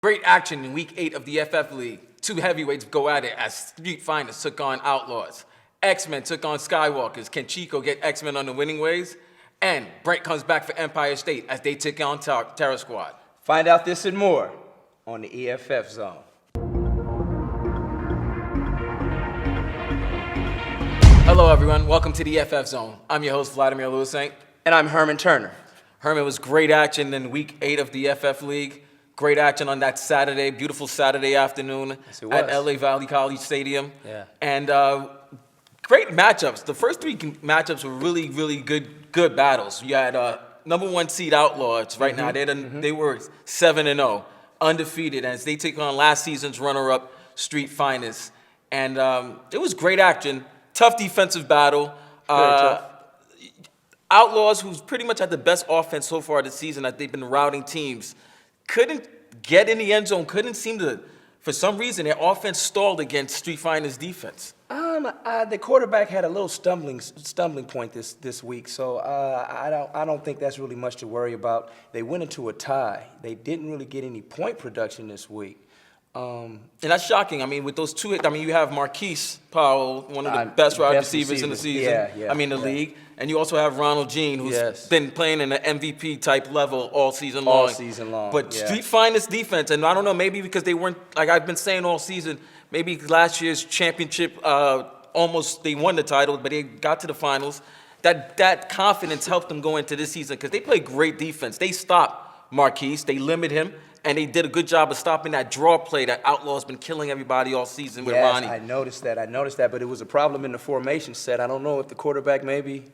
Great action in Week 8 of the FF League. Two heavyweights go at it as Street Finest took on Outlaws. X-Men took on Skywalkers. Can Chico get X-Men on the winning ways? And Brent comes back for Empire State as they take on Terror Squad. Find out this and more on the Eff-Zone. Hello, everyone. Welcome to the Eff-Zone. I'm your host, Vladimir Lewis-Saint. And I'm Herman Turner. Herman, was great action in Week 8 of the FF League. Great action on that Saturday, beautiful Saturday afternoon at LA Valley College Stadium. Yeah. And great matchups. The first three matchups were really good battles. You had number 1 seed Outlaws right now. They were 7-0, undefeated, as they take on last season's runner-up Street Finest. And it was great action. Tough defensive battle. Very tough. Outlaws, who's pretty much had the best offense so far this season, that they've been routing teams, couldn't get in the end zone, couldn't seem to, for some reason, their offense stalled against Street Finder's defense. The quarterback had a little stumbling point this week, so I don't think that's really much to worry about. They went into a tie. They didn't really get any point production this week. And that's shocking. I mean, with those two, you have Marquise Powell, one of the best wide receivers in the season. The league. And you also have Ronald Jean, who's been playing in an MVP type level all season long. But Street Finest defense, and I don't know, maybe because they weren't, like I've been saying all season, maybe last year's championship, almost they won the title, but they got to the finals. That confidence helped them go into this season because they play great defense. They stopped Marquise, they limit him, and they did a good job of stopping that draw play that Outlaw's been killing everybody all season with Ronnie. I noticed that, but it was a problem in the formation set. I don't know if the quarterback maybe,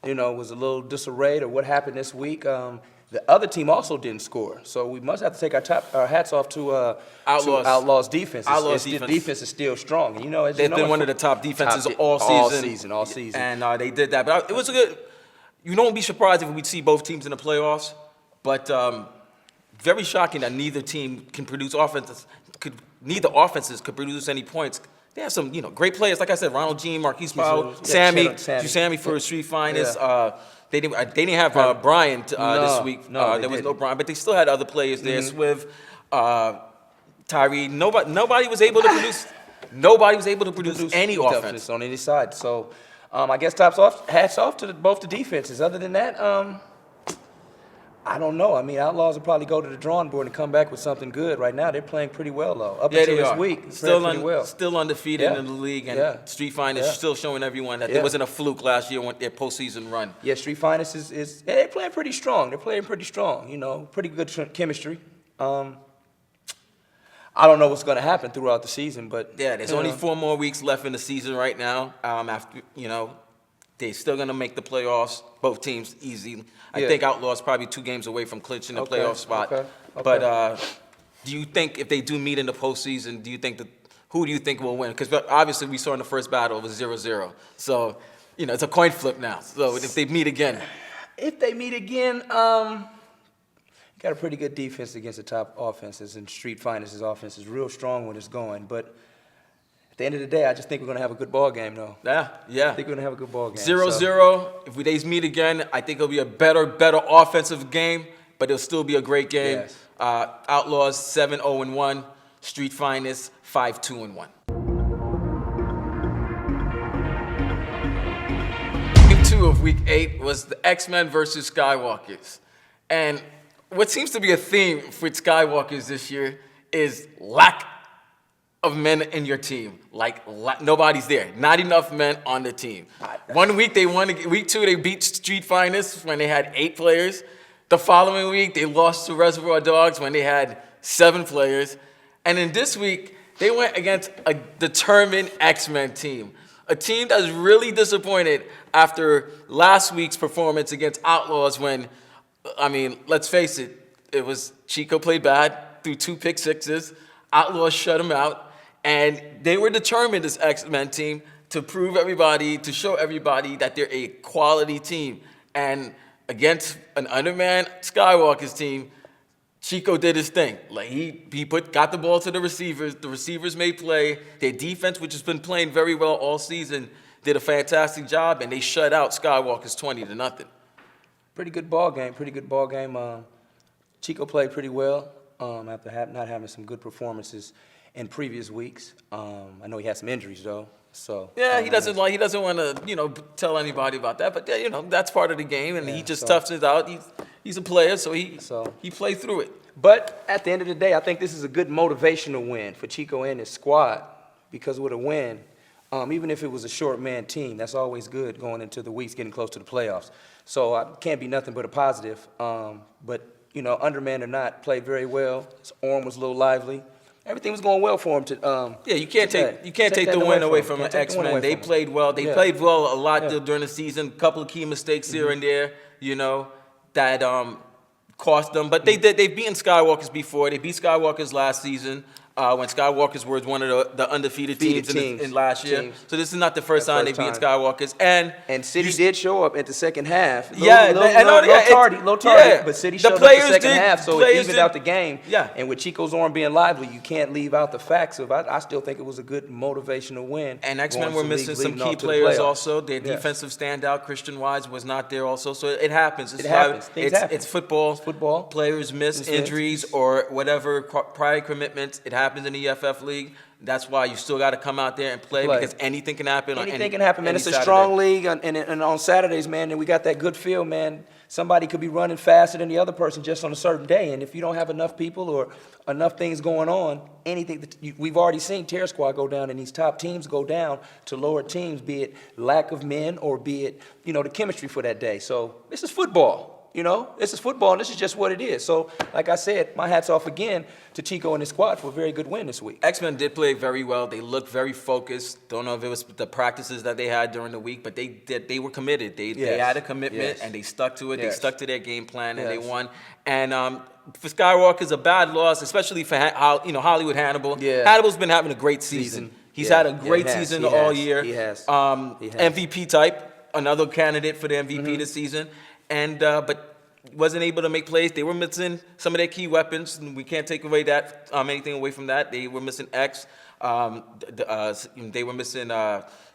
was a little disarrayed or what happened this week. The other team also didn't score, so we must have to take our hats off to Outlaws defense. The defense is still strong. They've been one of the top defenses all season. And they did that. But it was a good. You don't be surprised if we see both teams in the playoffs, but very shocking that neither team can produce offenses. Neither offenses could produce any points. They have some, great players. Like I said, Ronald Jean, Marquise Powell, Sammy for Street Finest. They didn't have Brian this week. There was no Brian, but they still had other players there. Swift, Tyree. Nobody was able to produce. Nobody was able to produce any offense on any side. So, I guess hats off to both the defenses. Other than that, I don't know. Outlaws will probably go to the drawing board and come back with something good. Right now, they're playing pretty well, though. Up until this week, still undefeated in the league, and Street Finest still showing everyone that there wasn't a fluke last year when their postseason run. Yeah, Street Finest they're playing pretty strong. Pretty good chemistry. I don't know what's going to happen throughout the season, but there's only 4 more weeks left in the season right now. They're still going to make the playoffs, both teams, easy. I think Outlaws probably 2 games away from clinching the playoff spot. But do you think if they do meet in the postseason, who do you think will win? Because obviously we saw in the first battle it was 0-0. So, it's a coin flip now. So if they meet again. Got a pretty good defense against the top offenses, and Street Finest's offense is real strong when it's going. But at the end of the day, I just think we're going to have a good ball game, though. Yeah. I think we're going to have a good ball game. 0-0. If they meet again, I think it'll be a better offensive game, but it'll still be a great game. Yes. Outlaws 7-0-1. Street Finest 5-2-1. Game 2 of Week 8 was the X-Men versus Skywalkers. And what seems to be a theme for Skywalkers this year is lack of men in your team. Nobody's there. Not enough men on the team. 1 week they won. Week 2 they beat Street Finest when they had 8 players. The following week they lost to Reservoir Dogs when they had 7 players. And then this week they went against a determined X-Men team. A team that's really disappointed after last week's performance against Outlaws when, let's face it, it was Chico played bad, threw 2 pick sixes. Outlaws shut him out. And they were determined, this X-Men team, to show everybody that they're a quality team. And against an undermanned Skywalker's team, Chico did his thing. He got the ball to the receivers. The receivers made play. Their defense, which has been playing very well all season, did a fantastic job, and they shut out Skywalker's 20-0. Pretty good ball game. Chico played pretty well. after not having some good performances in previous weeks. I know he had some injuries though, so Yeah, he doesn't want to, tell anybody about that. But yeah, that's part of the game, and he just toughs it out. He's a player, so he played through it. But at the end of the day, I think this is a good motivational win for Chico and his squad, because with a win, even if it was a short man team, that's always good going into the weeks getting close to the playoffs. So I can't be nothing but a positive. But underman or not, played very well. His arm was a little lively. Everything was going well for him. You can't take the win away from the X-Men. They played well. They played well a lot during the season. A couple of key mistakes here and there, that cost them. But they've beaten Skywalkers before. They beat Skywalkers last season. When Skywalkers was one of the undefeated teams in last year. So this is not the first time they've beaten Skywalkers. And City did show up at the second half. Little tardy, but City showed up the second half, so it evened out the game. Yeah. And with Chico's arm being lively, you can't leave out the facts of I still think it was a good motivational win. And X-Men were missing some key players also. Their defensive standout, Christian Wise, was not there also. So it happens. It's football. Football. Players miss injuries or whatever prior commitments. It happens in the EFF league. That's why you still got to come out there and play, because anything can happen. Anything can happen, man. It's a strong league, and on Saturdays, man, and we got that good feel, man. Somebody could be running faster than the other person just on a certain day, and if you don't have enough people or enough things going on, we've already seen Terror Squad go down, and these top teams go down to lower teams, be it lack of men or be it the chemistry for that day. So this is football. This is football, and this is just what it is. So, like I said, my hat's off again to Chico and his squad for a very good win this week. X-Men did play very well. They looked very focused. Don't know if it was the practices that they had during the week, but they were committed. They had a commitment, and they stuck to it. They stuck to their game plan, and they won. And for Skywalker's a bad loss, especially for Hollywood Hannibal. Yeah. Hannibal's been having a great season. He's had a great season all year. He has. MVP type, another candidate for the MVP this season. And but wasn't able to make plays. They were missing some of their key weapons, and we can't take away that anything away from that. They were missing X. They were missing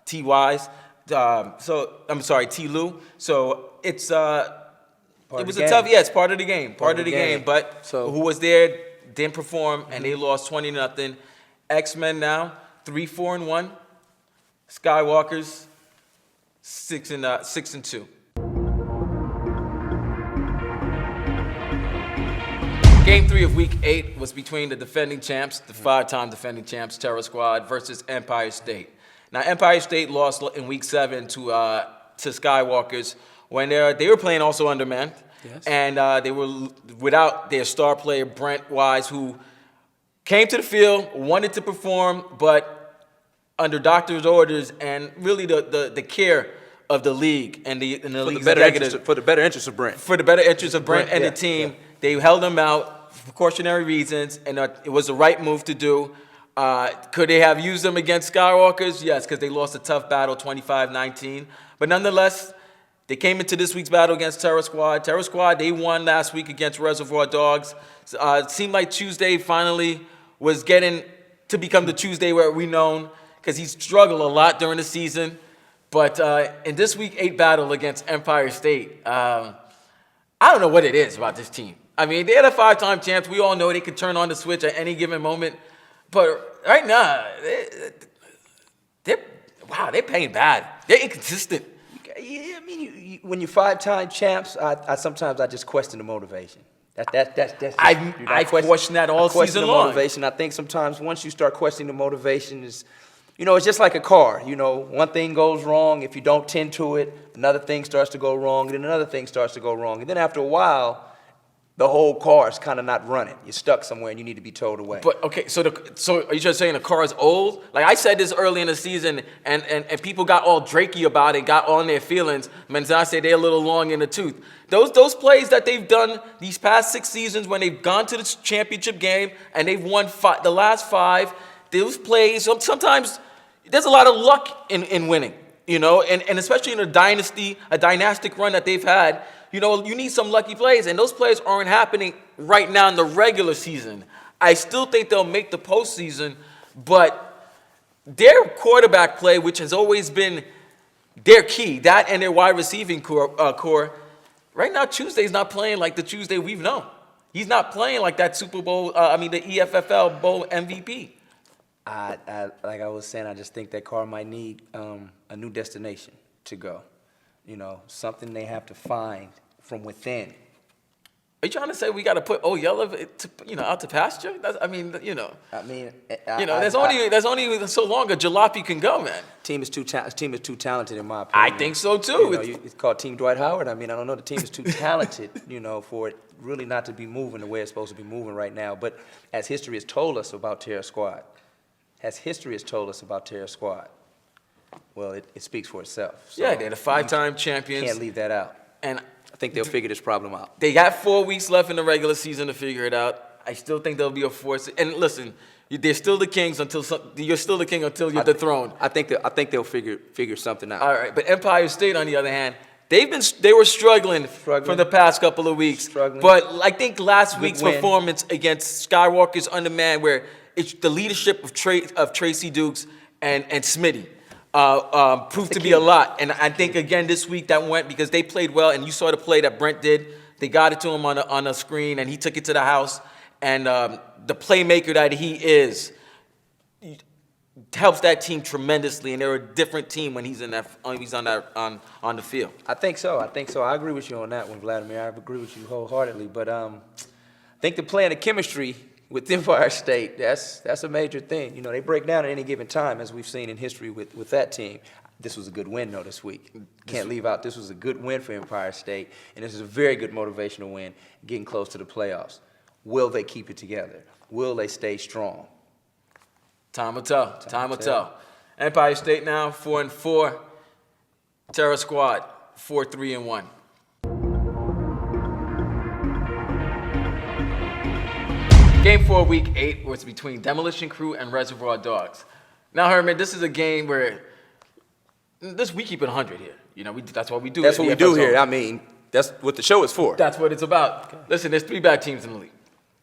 T.Y's. T. Lou. So it's it was a tough. Yeah, it's part of the game. Part of the game. But who was there didn't perform, and they lost 20-0. X-Men now 3-4-1. Skywalkers 6-2. Game 3 of Week 8 was between the defending champs, the 5-time defending champs, Terror Squad, versus Empire State. Now, Empire State lost in Week 7 to Skywalkers when they were playing also undermanned. Yes. And they were without their star player, Brent Wise, who came to the field, wanted to perform, but under doctor's orders and really the care of the league and the league's executive. For the better interest of Brent. For the better interest of Brent and the team. Yeah. They held him out for cautionary reasons, and it was the right move to do. Could they have used them against Skywalkers? Yes, because they lost a tough battle, 25-19. But nonetheless, they came into this week's battle against Terror Squad. Terror Squad, they won last week against Reservoir Dogs. It seemed like Tuesday finally was getting to become the Tuesday where we known, because he struggled a lot during the season. But in this Week 8 battle against Empire State, I don't know what it is about this team. I mean, they're the 5-time champs. We all know they could turn on the switch at any given moment. But right now, they're playing bad. They're inconsistent. Yeah, I mean, when you're 5-time champs, I sometimes just question the motivation. I question that all season long. Motivation. I think sometimes once you start questioning the motivation, it's just like a car. One thing goes wrong. If you don't tend to it, another thing starts to go wrong, and then another thing starts to go wrong. And then after a while, the whole car is kind of not running. You're stuck somewhere, and you need to be towed away. But, okay, so are you just saying the car is old? Like, I said this early in the season, and people got all drakey about it, got on their feelings. I say they're a little long in the tooth. Those plays that they've done these past 6 seasons when they've gone to the championship game and they've won the last 5, those plays, sometimes there's a lot of luck in winning, and especially in a dynastic run that they've had. You need some lucky plays, and those plays aren't happening right now in the regular season. I still think they'll make the postseason, but their quarterback play, which has always been their key, that and their wide receiving core, right now Tuesday's not playing like the Tuesday we've known. He's not playing like that Super Bowl, the EFFL Bowl MVP. Like I was saying, I just think that car might need a new destination to go. Something they have to find from within. Are you trying to say we got to put Yeller, out to pasture? There's only so long a jalopy can go, man. Team is too talented, in my opinion. I think so too. It's called Team Dwight Howard. I don't know. The team is too talented, for it really not to be moving the way it's supposed to be moving right now. But as history has told us about Terror Squad, well, it speaks for itself. So yeah, they're the 5-time champions. Can't leave that out. And I think they'll figure this problem out. They got 4 weeks left in the regular season to figure it out. I still think they'll be a force. And listen, they're still the kings you're still the king until you're dethroned. I think they'll figure something out. All right, but Empire State, on the other hand, they were struggling for the past couple of weeks. But I think last week's performance against Skywalker's undermanned, where it's the leadership of Tracy Dukes and Smitty. Proved to be a lot. And I think, again, this week that went because they played well, and you saw the play that Brent did. They got it to him on a screen, and he took it to the house. And the playmaker that he is helps that team tremendously, and they're a different team when he's on the field. I think so. I agree with you on that one, Vladimir. I agree with you wholeheartedly. But I think the play and the chemistry with Empire State, that's a major thing. They break down at any given time, as we've seen in history with that team. This was a good win, though, this week. Can't leave out this was a good win for Empire State, and this is a very good motivational win, getting close to the playoffs. Will they keep it together? Will they stay strong? Time will tell. Empire State now 4-4. Terror Squad 4-3-1. Game 4, Week 8 was between Demolition Crew and Reservoir Dogs. Now, Herman, this is a game where we keep it 100 here. That's what we do. That's what we do here. That's what the show is for. That's what it's about. Okay. Listen, there's 3 bad teams in the league.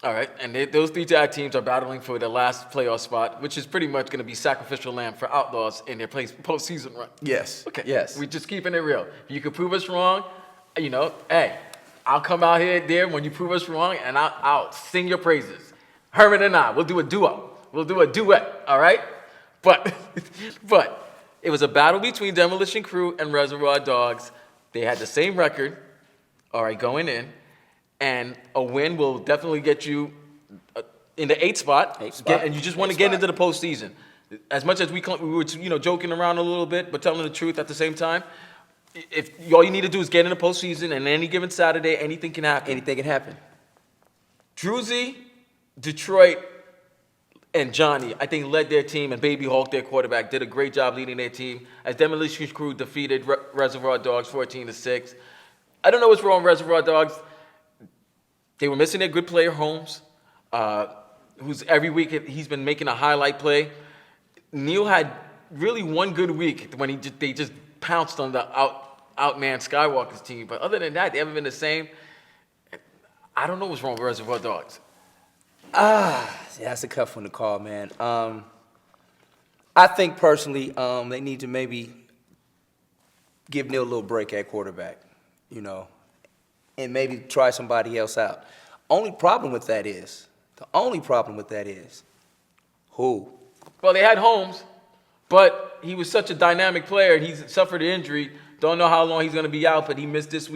All right, and those 3 bad teams are battling for the last playoff spot, which is pretty much going to be sacrificial lamb for Outlaws in their postseason run. Yes. Okay. Yes. We're just keeping it real. If you can prove us wrong, hey, I'll come out here when you prove us wrong, and I'll sing your praises. Herman and I, we'll do a duo. We'll do a duet, all right? But it was a battle between Demolition Crew and Reservoir Dogs. They had the same record, all right, going in. And a win will definitely get you in the 8th spot. And you just want to get into the postseason. As much as we were, joking around a little bit, but telling the truth at the same time, if all you need to do is get in the postseason, and any given Saturday, anything can happen. Anything can happen. Druzy, Detroit, and Johnny, I think, led their team, and Baby Hulk, their quarterback, did a great job leading their team as Demolition Crew defeated Reservoir Dogs 14-6. I don't know what's wrong with Reservoir Dogs. They were missing their good player, Holmes, who's every week he's been making a highlight play. Neil had really one good week when they just pounced on the outman Skywalker's team. But other than that, they haven't been the same. I don't know what's wrong with Reservoir Dogs. Yeah, that's a tough one to call, man. I think personally they need to maybe give Neil a little break at quarterback, and maybe try somebody else out. The only problem with that is, who? Well, they had Holmes, but he was such a dynamic player, and he's suffered an injury. Don't know how long he's going to be out, but he missed this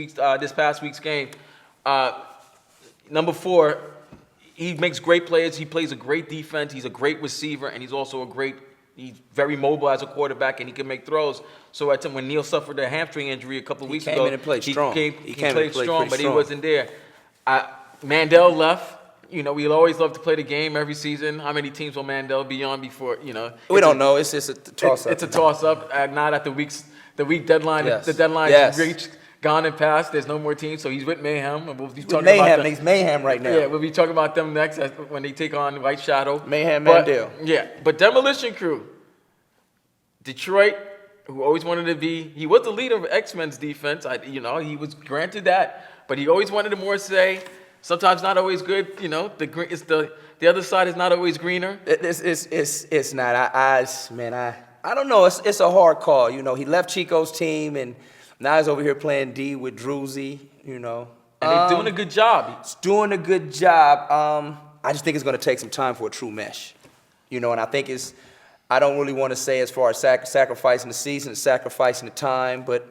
past week's game. Number 4, he makes great plays. He plays a great defense. He's a great receiver, and he's also he's very mobile as a quarterback, and he can make throws. So when Neil suffered a hamstring injury a couple of weeks ago, he came in and played strong. He played strong, but he wasn't there. Mandel left. We always love to play the game every season. How many teams will Mandel be on before, We don't know. It's just a toss-up. It's a toss-up. Not at the week deadline. Yes. The deadline is reached, gone and passed. There's no more teams, so he's with Mayhem. And we'll be talking about them. He's Mayhem right now. Yeah, we'll be talking about them next when they take on White Shadow. Mayhem Mandel. Yeah, but Demolition Crew, Detroit, who always wanted to be, he was the leader of X-Men's defense. He was granted that, but he always wanted to more say. Sometimes not always good. The other side is not always greener. It's not. I don't know. It's a hard call. He left Chico's team, and now he's over here playing D with Druzy. And they're doing a good job. It's doing a good job. I just think it's going to take some time for a true mesh. And I think I don't really want to say as far as sacrificing the season, sacrificing the time, but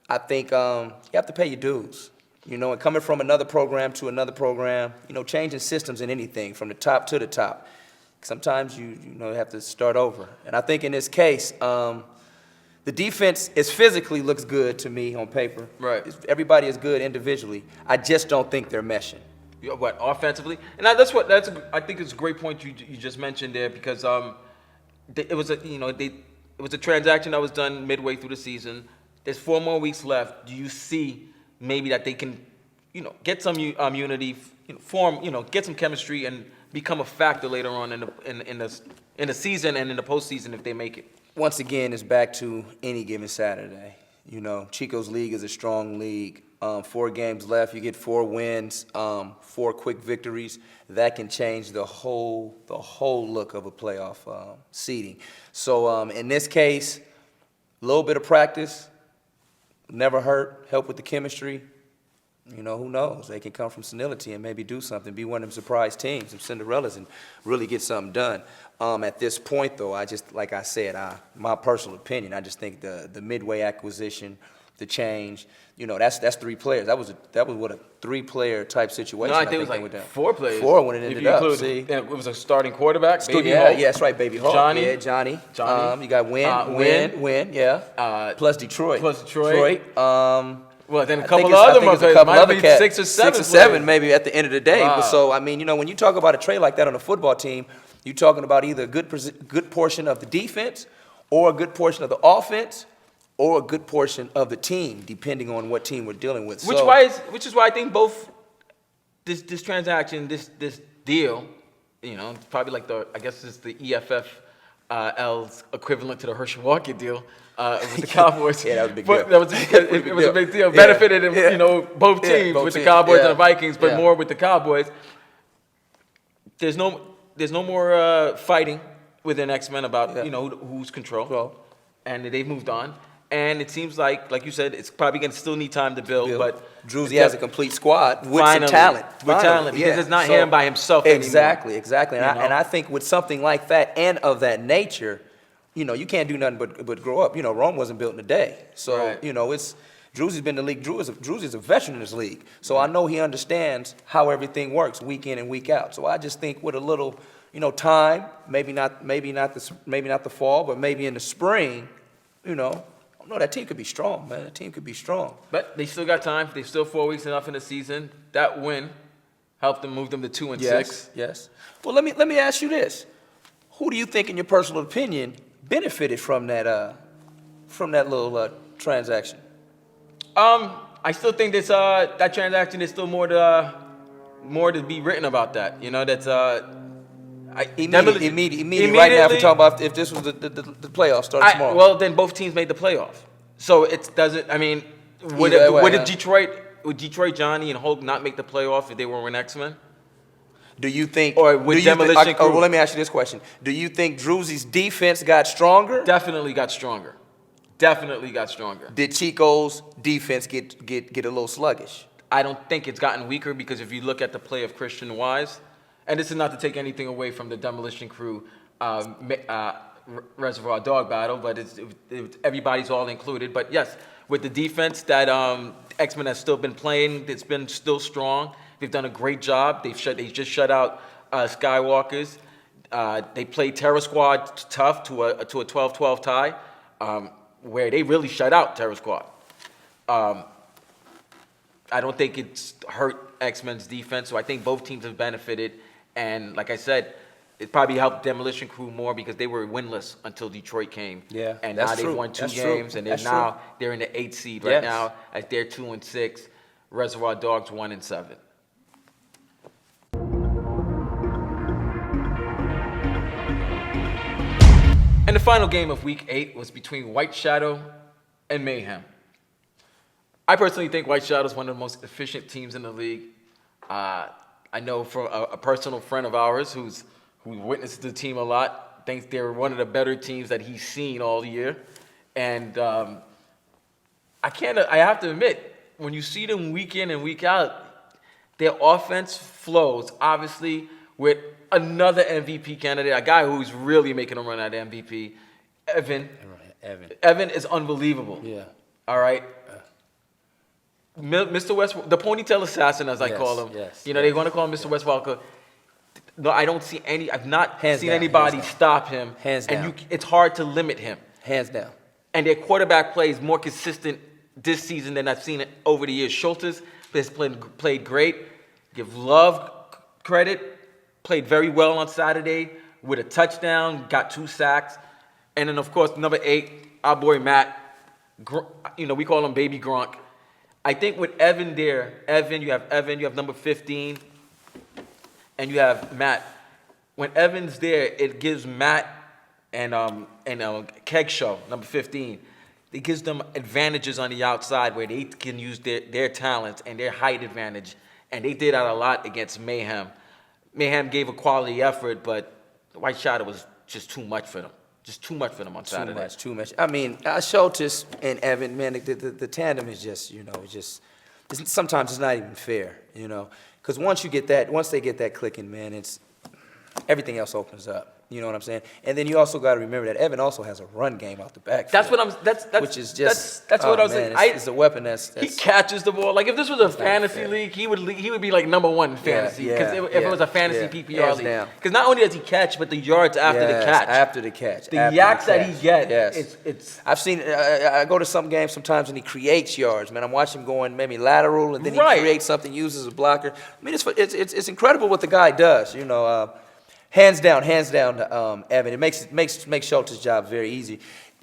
I think you have to pay your dues. And coming from another program to another program, changing systems in anything from the top to the top, sometimes you have to start over. And I think in this case, the defense physically looks good to me on paper. Right. Everybody is good individually. I just don't think they're meshing. What, offensively? And I think it's a great point you just mentioned there, because it was a transaction that was done midway through the season. There's 4 more weeks left. Do you see maybe that they can, get some unity, form, get some chemistry and become a factor later on in the season and in the postseason if they make it? Once again, it's back to any given Saturday. Chico's league is a strong league. 4 games left, you get 4 wins, 4 quick victories. That can change the whole look of a playoff seeding. So in this case, a little bit of practice never hurt. Help with the chemistry. Who knows? They can come from senility and maybe do something, be one of them surprise teams, some Cinderellas, and really get something done. At this point, though, like I said, my personal opinion, I just think the Midway acquisition, the change, that's 3 players. That was what a 3-player type situation. No, I think it was like 4 players. 4 when it ended up. See, it was a starting quarterback. Baby yeah, Hope. yeah, that's right, Baby Hope. Johnny. Yeah, Johnny. Johnny. You got Win, yeah. Plus Detroit. Well, then a couple of other players. Might be 6 or 7. 6 or 7 maybe at the end of the day. Wow. But so, when you talk about a trade like that on a football team, you're talking about either a good portion of the defense or a good portion of the offense or a good portion of the team, depending on what team we're dealing with. Which is why I think both this transaction, this deal, it's probably like I guess it's the EFFL's equivalent to the Herschel Walker deal with the Cowboys. Yeah, that was a big deal. That was it was a big deal. Benefited both teams, both with the teams, Cowboys yeah. and the Vikings, but Yeah. more with the Cowboys. There's no more fighting within X-Men about who's control, and they've moved on. And it seems like you said, it's probably going to still need time to build. But Druzy has a complete squad with finally, some talent. With talent, because it's not him by himself Exactly. anymore. And I think with something like that and of that nature, you can't do nothing but grow up. Rome wasn't built in a day. So, right. it's Druzy's been in the league. Druzy's a veteran in this league. So I know he understands how everything works week in and week out. So I just think with a little, time, maybe not the fall, but maybe in the spring, no, that team could be strong, man. That team could be strong. But they still got time. There's still 4 weeks enough in the season. That win helped them move them to 2 and 6. Yes. Well, let me ask you this: who do you think, in your personal opinion, benefited from that little transaction? I still think this that transaction is still more to be written about that. That's Immediately, right now, if we're talking about if this was the playoffs starting tomorrow. Well, then both teams made the playoff. So it doesn't. I mean, would Detroit, Johnny, and Hulk not make the playoff if they were in X-Men? Do you think? Or with Demolition Crew? Well, let me ask you this question: do you think Druzy's defense got stronger? Definitely got stronger. Did Chico's defense get a little sluggish? I don't think it's gotten weaker, because if you look at the play of Christian Wise. And this is not to take anything away from the Demolition Crew Reservoir Dog battle, but everybody's all included. But yes, with the defense that X-Men has still been playing, it's been still strong. They've done a great job. They just shut out Skywalkers. They played Terror Squad tough to a 12-12 tie, where they really shut out Terror Squad. I don't think it's hurt X-Men's defense, so I think both teams have benefited. And like I said, it probably helped Demolition Crew more because they were winless until Detroit came. Yeah, and that's now they've true. won 2 That's games, true. and That's they're in the 8th seed right Yes. now as they're 2 and 6. Reservoir Dogs 1 and 7. And the final game of Week 8 was between White Shadow and Mayhem. I personally think White Shadow is one of the most efficient teams in the league. I know from a personal friend of ours who witnessed the team a lot, thinks they're one of the better teams that he's seen all year. And I have to admit, when you see them week in and week out, Their offense flows, obviously, with another MVP candidate, a guy who's really making a run at MVP, Evan. Evan is unbelievable. Yeah. All right. Mr. West, the ponytail assassin, as I call him. Yes. They want to call him Mr. West Walker. No, I don't see any. I've not seen down, anybody stop him. Hands down. It's hard to limit him. Hands down. And their quarterback play is more consistent this season than I've seen it over the years. Schultz has played great. Give Love credit. Played very well on Saturday with a touchdown. Got 2 sacks. And then, of course, number 8, our boy Matt. We call him Baby Gronk. I think with Evan there, you have number 15, and you have Matt. When Evan's there, it gives Matt and Kegshaw, number 15, it gives them advantages on the outside where they can use their talents and their height advantage. And they did that a lot against Mayhem. Mayhem gave a quality effort, but the White Shadow was just too much for them. Just too much for them on Saturday. Too much. I mean, Schultz and Evan, man, the tandem is just, sometimes it's not even fair, because once they get that clicking, man, everything else opens up. You know what I'm saying? And then you also got to remember that Evan also has a run game out the backfield. That's what I'm. Which is just. That's what I was saying. It's a weapon that's. He catches the ball. Like if this was a fantasy league, he would be like number 1 in fantasy. Because if it was a fantasy PPR league, because not only does he catch, but the yards after the catch. After the catch. The yaks that he gets. It's. I've seen. I go to some games sometimes and he creates yards. Man, I'm watching him going maybe lateral and then he creates something, uses a blocker. I mean, it's incredible what the guy does. Hands down to Evan. It makes Schultz's job very easy.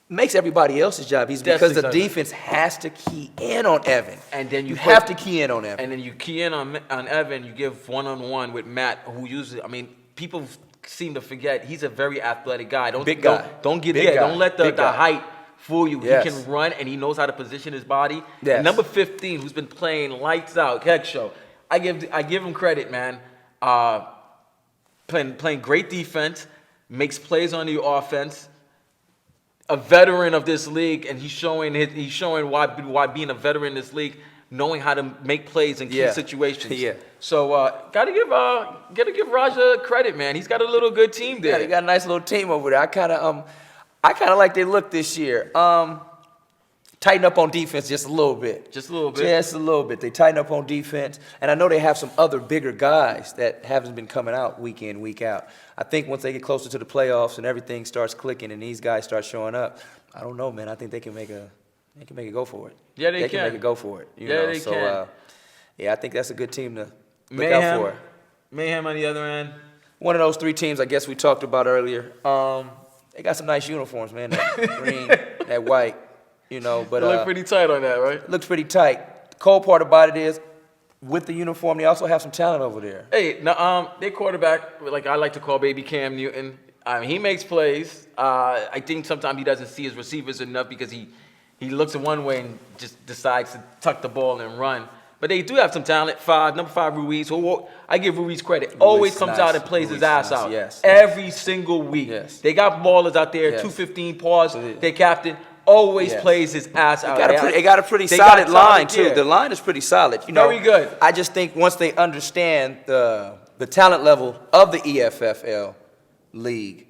Makes everybody else's job easy because the defense has to key in on Evan. And then you have to key in on Evan. And then you key in on Evan. You give one-on-one with Matt, who uses. I mean, people seem to forget he's a very athletic guy. Don't let the height fool you. Yes. He can run and he knows how to position his body. Yes. And number 15, who's been playing lights out, Kegshaw. I give him credit, man. Playing great defense, makes plays on the offense. A veteran of this league, and he's showing why being a veteran in this league, knowing how to make plays in key situations. Yeah. So gotta give Raja credit, man. He's got a little good team there. Yeah, he got a nice little team over there. I kind of like their look this year. Tighten up on defense just a little bit. Just a little bit? Just a little bit. They tighten up on defense. And I know they have some other bigger guys that haven't been coming out week in, week out. I think once they get closer to the playoffs and everything starts clicking and these guys start showing up, I don't know, man. I think they can make it go for it. Yeah, they can make it go for it. They can. I think that's a good team to look out for. Mayhem on the other end. One of those 3 teams I guess we talked about earlier. They got some nice uniforms, man. That green, that white. But it looked pretty tight on that, right? Looks pretty tight. The cold part about it is, with the uniform, they also have some talent over there. Hey, now, their quarterback, like I like to call baby Cam Newton, he makes plays. I think sometimes he doesn't see his receivers enough because he looks at one way and just decides to tuck the ball and run. But they do have some talent. Number 5, Ruiz. Who I give Ruiz credit. Always comes out and plays his ass out. Yes. Every single week. Yes. They got ballers out there. 215 pause. Their captain always plays his ass out. They got a pretty solid line too. The line is pretty solid. Very good. I just think once they understand the talent level of the EFFL league,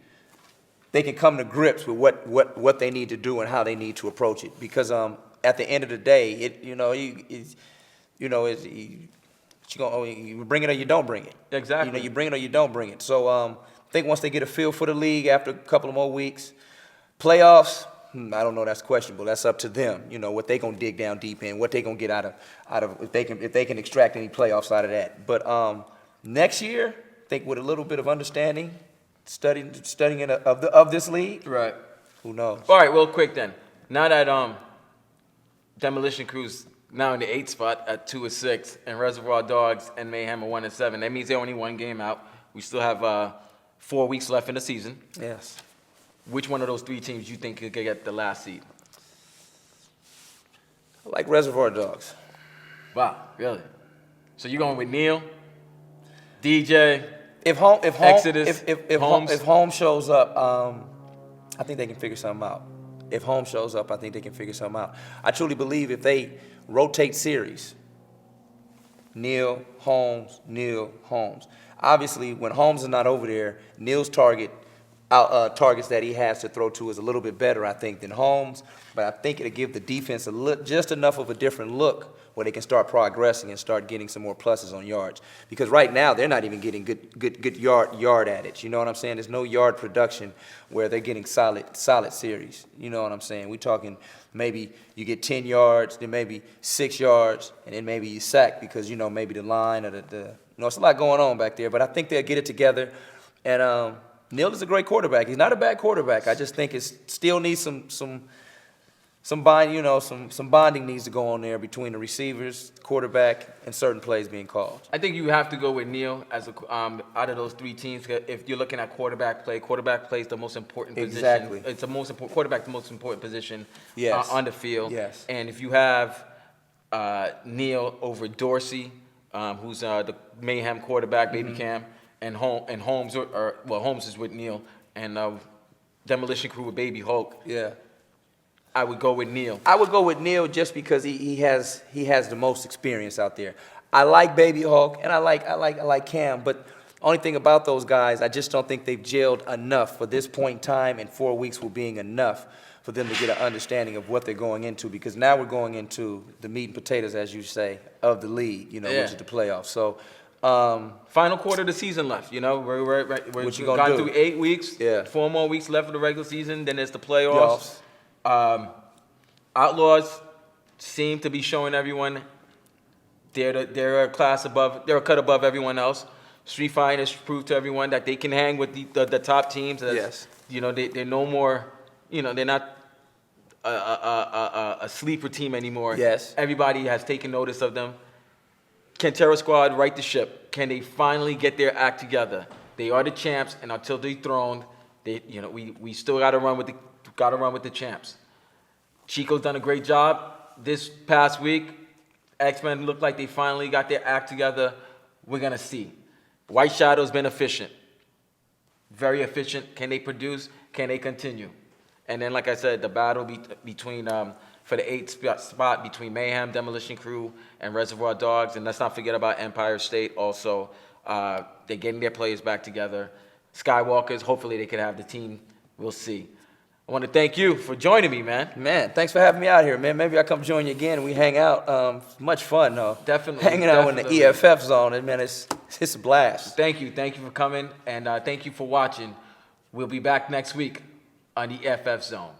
they can come to grips with what they need to do and how they need to approach it. Because at the end of the day, you bring it or you don't bring it. Exactly. You bring it or you don't bring it. So I think once they get a feel for the league after a couple of more weeks, playoffs. I don't know. That's questionable. That's up to them. What they gonna dig down deep in, what they gonna get out of if they can extract any playoffs out of that. But next year, I think with a little bit of understanding, studying of this league, right? Who knows? All right, real quick then. Now that Demolition Crew's now in the 8th spot at 2-6, and Reservoir Dogs and Mayhem are 1-7. That means they're only 1 game out. We still have 4 weeks left in the season. Yes. Which one of those 3 teams you think could get the last seed? I like Reservoir Dogs. Wow, really? So you're going with Neil, DJ, Exodus, Holmes? If Holmes shows up, I think they can figure something out. If Holmes shows up, I think they can figure something out. I truly believe if they rotate series, Neal, Holmes, Neal, Holmes. Obviously, when Holmes is not over there, Neal's targets that he has to throw to is a little bit better, I think, than Holmes. But I think it'll give the defense just enough of a different look where they can start progressing and start getting some more pluses on yards. Because right now they're not even getting good yard at it. You know what I'm saying? There's no yard production where they're getting solid series. You know what I'm saying? We're talking maybe you get 10 yards, then maybe 6 yards, and then maybe you sack because maybe the line or it's a lot going on back there. But I think they'll get it together. And Neal is a great quarterback. He's not a bad quarterback. I just think it still needs some bonding needs to go on there between the receivers, quarterback, and certain plays being called. I think you have to go with Neal as out of those three teams. If you're looking at quarterback play is the most important position. Exactly. It's the most important quarterback, the most important position Yes. On the field. Yes. And if you have Neal over Dorsey, who's the Mayhem quarterback, baby Cam, and Holmes, Holmes is with Neal, and Demolition Crew with Baby Hulk. Yeah. I would go with Neal. I would go with Neal just because he has the most experience out there. I like Baby Hulk and I like Cam, but only thing about those guys, I just don't think they've gelled enough for this point in time, and 4 weeks will being enough for them to get an understanding of what they're going into, because now we're going into the meat and potatoes, as you say, of the league, which is the playoffs. So final quarter of the season left. We're what you gonna gone do? through 8 weeks. Yeah. 4 more weeks left of the regular season. Then there's the playoffs. Outlaws seem to be showing everyone they're a class above. They're a cut above everyone else. Street Fighting has proved to everyone that they can hang with the top teams. Yes. They're no more. They're not a sleeper team anymore. Yes. Everybody has taken notice of them. Can Terror Squad right the ship? Can they finally get their act together? They are the champs, and until dethroned, we still got to run with the champs. Chico's done a great job this past week. X-Men look like they finally got their act together. We're gonna see. White Shadow's been efficient, very efficient. Can they produce? Can they continue? And then, like I said, the battle between for the 8th spot between Mayhem, Demolition Crew, and Reservoir Dogs. And let's not forget about Empire State also. They're getting their players back together. Skywalkers, hopefully they could have the team. We'll see. I want to thank you for joining me, man. Man, thanks for having me out here, man. Maybe I'll come join you again and we hang out. Much fun, though. Definitely. Hanging out in the Eff-Zone, and man, it's a blast. Thank you for coming, and thank you for watching. We'll be back next week on the Eff-Zone.